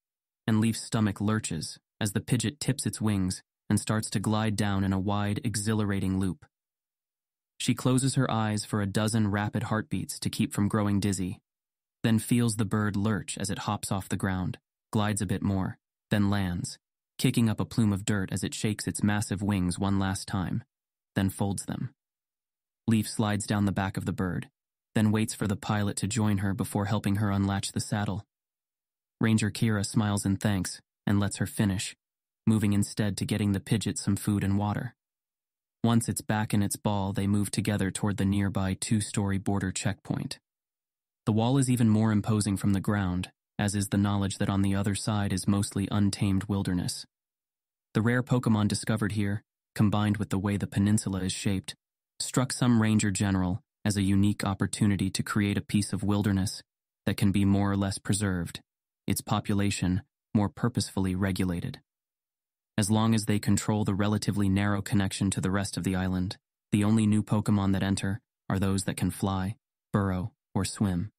and Leaf's stomach lurches as the Pidgeot tips its wings and starts to glide down in a wide, exhilarating loop. She closes her eyes for a dozen rapid heartbeats to keep from growing dizzy, then feels the bird lurch as it hops off the ground, glides a bit more, then lands, kicking up a plume of dirt as it shakes its massive wings one last time, then folds them. Leaf slides down the back of the bird, then waits for the pilot to join her before helping her unlatch the saddle. Ranger Kira smiles in thanks and lets her finish, moving instead to getting the Pidgeot some food and water. Once it's back in its ball, they move together toward the nearby 2-story border checkpoint. The wall is even more imposing from the ground, as is the knowledge that on the other side is mostly untamed wilderness. The rare Pokémon discovered here, combined with the way the peninsula is shaped, struck some ranger general as a unique opportunity to create a piece of wilderness that can be more or less preserved, its population more purposefully regulated. As long as they control the relatively narrow connection to the rest of the island, the only new Pokémon that enter are those that can fly, burrow, or swim.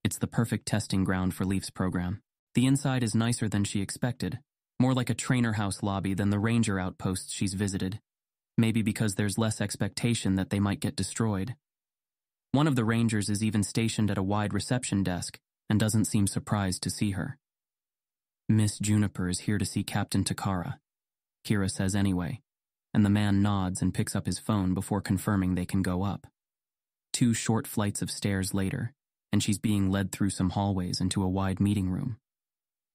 It's the perfect testing ground for Leaf's program. The inside is nicer than she expected, more like a trainer house lobby than the ranger outposts she's visited, maybe because there's less expectation that they might get destroyed. One of the rangers is even stationed at a wide reception desk and doesn't seem surprised to see her. Miss Juniper is here to see Captain Takara, Kira says anyway, and the man nods and picks up his phone before confirming they can go up. 2 short flights of stairs later, and she's being led through some hallways into a wide meeting room.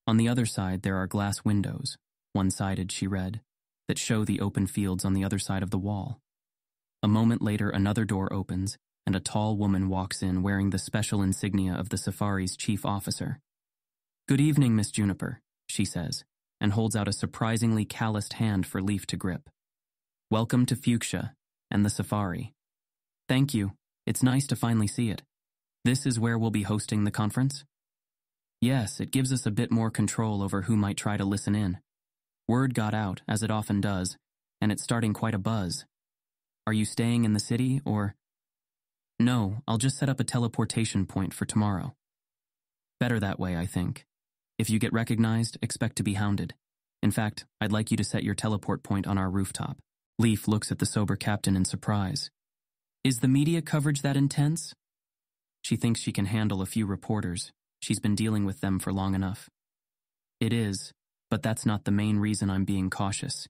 On the other side, there are glass windows, one-sided, she read, that show the open fields on the other side of the wall. A moment later, another door opens, and a tall woman walks in wearing the special insignia of the Safari's chief officer. "Good evening, Miss Juniper," she says, and holds out a surprisingly calloused hand for Leaf to grip. "Welcome to Fuchsia and the Safari." "Thank you. It's nice to finally see it. This is where we'll be hosting the conference?" "Yes, it gives us a bit more control over who might try to listen in. Word got out, as it often does, and it's starting quite a buzz. Are you staying in the city, or—" "No, I'll just set up a teleportation point for tomorrow. Better that way, I think. If you get recognized, expect to be hounded. In fact, I'd like you to set your teleport point on our rooftop." Leaf looks at the sober captain in surprise. "Is the media coverage that intense?" She thinks she can handle a few reporters. She's been dealing with them for long enough. "It is, but that's not the main reason I'm being cautious.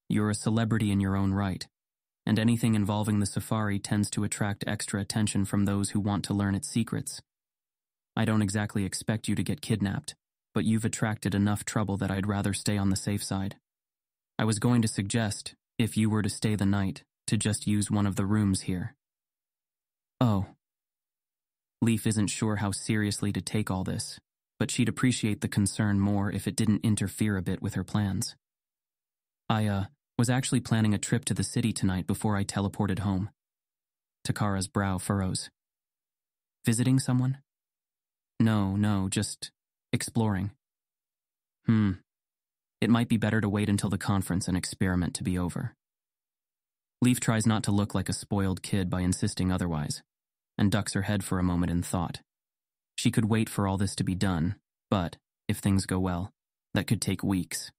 You're a celebrity in your own right, and anything involving the Safari tends to attract extra attention from those who want to learn its secrets. I don't exactly expect you to get kidnapped, but you've attracted enough trouble that I'd rather stay on the safe side. I was going to suggest, if you were to stay the night, to just use one of the rooms here." "Oh." Leaf isn't sure how seriously to take all this, but she'd appreciate the concern more if it didn't interfere a bit with her plans. I was actually planning a trip to the city tonight before I teleported home." Takara's brow furrows. "Visiting someone?" No, just Exploring. It might be better to wait until the conference and experiment to be over. Leaf tries not to look like a spoiled kid by insisting otherwise, and ducks her head for a moment in thought. She could wait for all this to be done, but, if things go well, that could take weeks.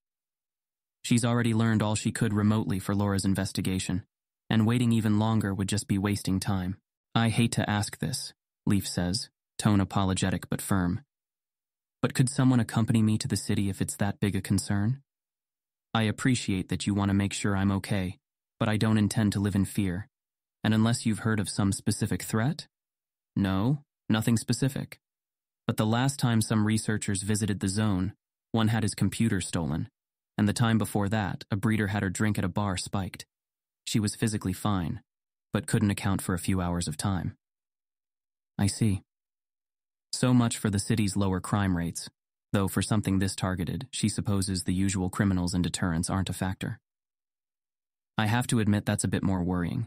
She's already learned all she could remotely for Laura's investigation, and waiting even longer would just be wasting time. I hate to ask this, Leaf says, tone apologetic but firm. But could someone accompany me to the city if it's that big a concern? I appreciate that you want to make sure I'm okay, but I don't intend to live in fear. And unless you've heard of some specific threat? No, nothing specific. But the last time some researchers visited the zone, one had his computer stolen, and the time before that, a breeder had her drink at a bar spiked. She was physically fine, but couldn't account for a few hours of time. I see. So much for the city's lower crime rates, though for something this targeted, she supposes the usual criminals and deterrents aren't a factor. I have to admit that's a bit more worrying.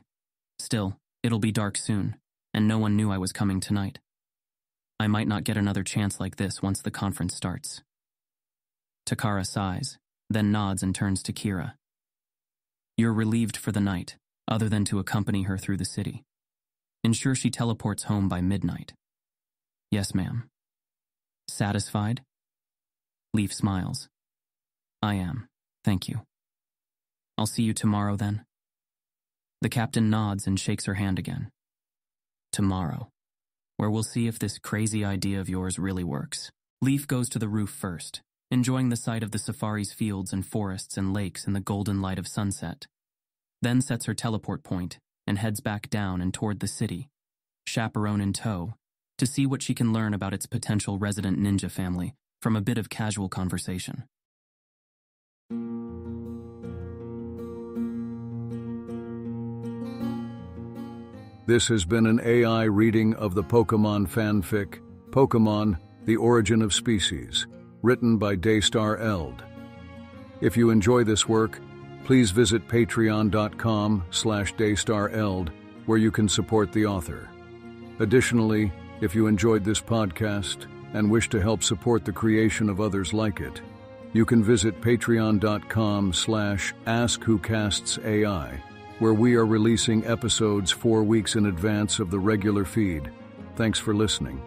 Still, it'll be dark soon, and no one knew I was coming tonight. I might not get another chance like this once the conference starts. Takara sighs, then nods and turns to Kira. You're relieved for the night, other than to accompany her through the city. Ensure she teleports home by midnight. Yes, ma'am. Satisfied? Leaf smiles. I am, thank you. I'll see you tomorrow then. The captain nods and shakes her hand again. Tomorrow, where we'll see if this crazy idea of yours really works. Leaf goes to the roof first, enjoying the sight of the safari's fields and forests and lakes in the golden light of sunset. Then sets her teleport point and heads back down and toward the city, chaperone in tow, to see what she can learn about its potential resident ninja family from a bit of casual conversation. This has been an AI reading of the Pokemon fanfic, Pokemon, The Origin of Species, written by Daystar Eld. If you enjoy this work, please visit patreon.com/daystareld, where you can support the author. Additionally, if you enjoyed this podcast and wish to help support the creation of others like it, you can visit patreon.com/askwhocastsai, where we are releasing episodes 4 weeks in advance of the regular feed. Thanks for listening.